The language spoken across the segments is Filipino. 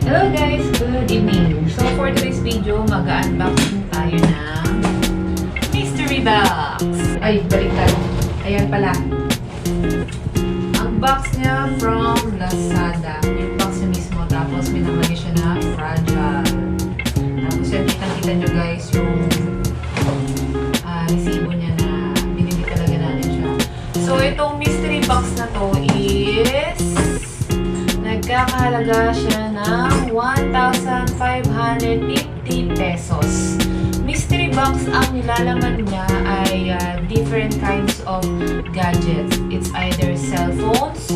Hello guys! Good evening! So for today's video, mag-unboxing tayo ng mystery box! Ay, baliktad. Ayan pala. Ang box niya from Lazada. Yung box niya mismo. Tapos may nakalagay siya na fragile. Tapos yan, kitang-kita nyo guys yung resibo niya na binili talaga natin siya. So itong mystery box na to is nagkakahalaga siya ng 1,550 pesos. Mystery box, ang nilalaman niya ay different kinds of gadgets. It's either cellphones,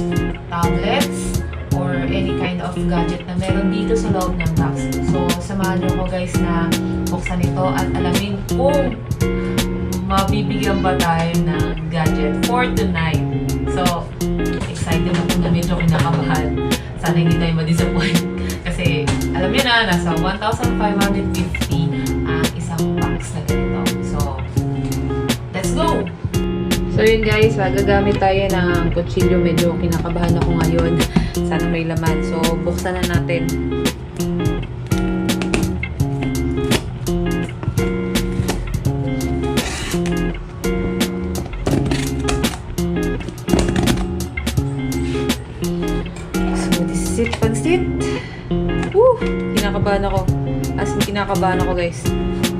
tablets, or any kind of gadget na meron dito sa loob ng box. So, samahan niyo ko guys na buksan ito at alamin kung mabibigyan ba tayo ng gadget for tonight. So, excited ako na medyo kinakabahan. Sana hindi tayo ma-disappoint. Kasi, alam niyo na, nasa 1,550 ang isang box na ganito. So, let's go! So, yun guys, gagamit tayo ng kutsilyo. Medyo kinakabahan ako ngayon. Sana may laman. So, buksan na natin. Pansit. Kinakabahan ako. As in, kinakabahan ako guys.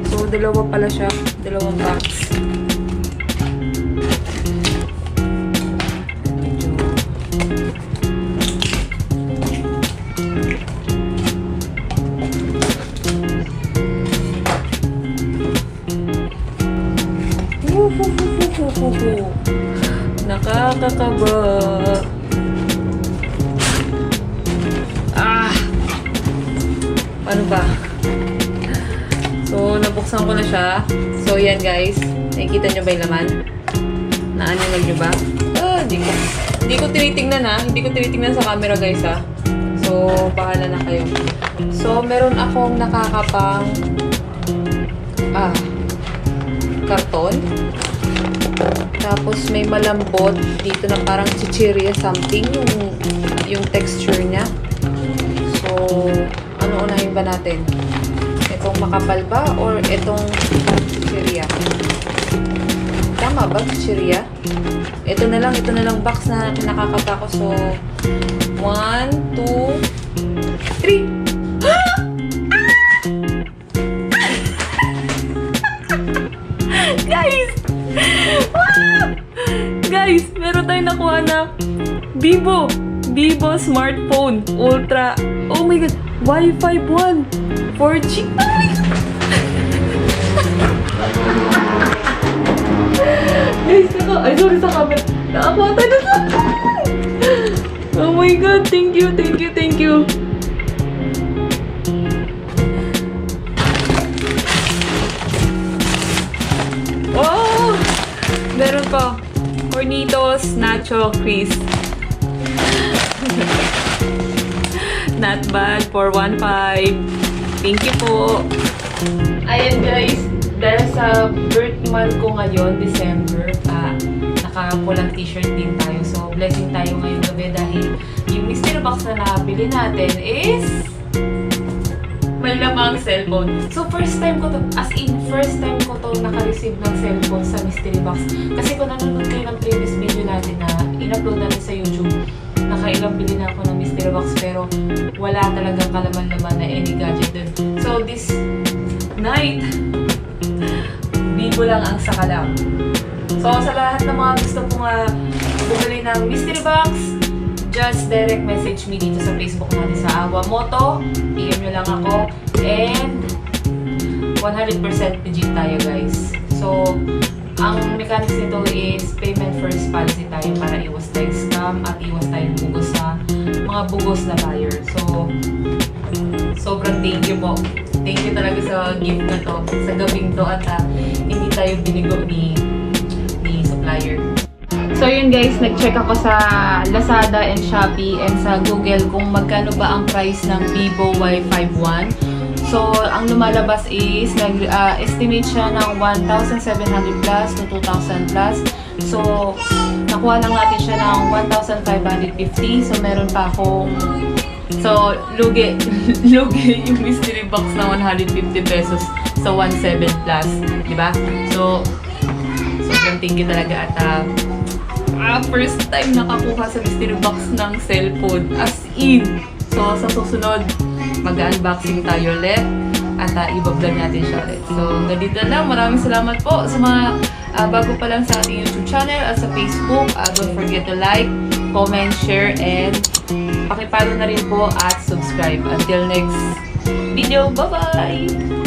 So, dalawa pala siya. Dalawang box. Nakakakaba. Ano ba? So, nabuksan ko na siya. So, yan guys. Nakikita nyo ba yung laman? Naanilag nyo ba? Hindi ko tinitingnan ha. Hindi ko tinitingnan sa camera guys ha. So, bahala na kayo. So, meron akong nakakapang karton. Tapos, may malambot dito na parang chichirya something. Yung texture niya. So, ano unahin ba natin? Itong makapal ba? Or itong chichirya? Tama ba? Chichirya? Ito na lang box na nakakata ko. So, 1, 2, 3! Guys! Guys, meron tayong nakuha na Vivo smartphone Ultra. Oh my god! Wi-Fi 1 4G. Guys, ay sorry sa camera. Nakakuha tayo na sa oh my god, thank you. Oh! Meron pa. Hornitos Nacho Crisp. Not bad for 1.5. Thank you po. Ayan guys, dahil sa birth month ko ngayon, December, nakapulang t-shirt din tayo. So, blessing tayo ngayong gabi dahil yung mystery box na nabili natin is may lamang cellphone. So, first time ko to naka-receive ng cellphone sa mystery box. Kasi kung nanonood kayo ng previous video natin na in-upload natin sa YouTube, nakailang bili na ako ng mystery box pero wala talagang kalaman-laman na any gadget dun. So, this night, Vivo lang ang sakalam. So, sa lahat ng mga gusto pong bumili ng mystery box, just direct message me dito sa Facebook natin sa Awa Moto. PM nyo lang ako. And 100% legit tayo guys. So, ang mechanics nito is payment first policy tayo para iwas tayo scam at iwas tayong bugos sa mga bugos na buyer. So, sobrang thank you po. Thank you talaga sa gift na to, sa gabing to at hindi tayo binigo ni supplier. So yun guys, nag-check ako sa Lazada and Shopee and sa Google kung magkano ba ang price ng Vivo Y5 One. So, ang lumalabas is, estimate siya ng 1,700 plus to 2,000 plus. So, nakuha lang natin siya ng 1,550. So, meron pa akong So, lugi lugi yung mystery box na 150 pesos sa 17 plus, di ba? So, sobrang tinggi talaga at first time nakakuha sa mystery box ng cellphone. As in. So, sa susunod, mag-unboxing tayo ulit at i-vlog natin siya ulit. So, ganito lang. Maraming salamat po sa mga bago pa lang sa ating YouTube channel at sa Facebook. Don't forget to like, comment, share, and pakipalo na rin po at subscribe. Until next video, bye-bye!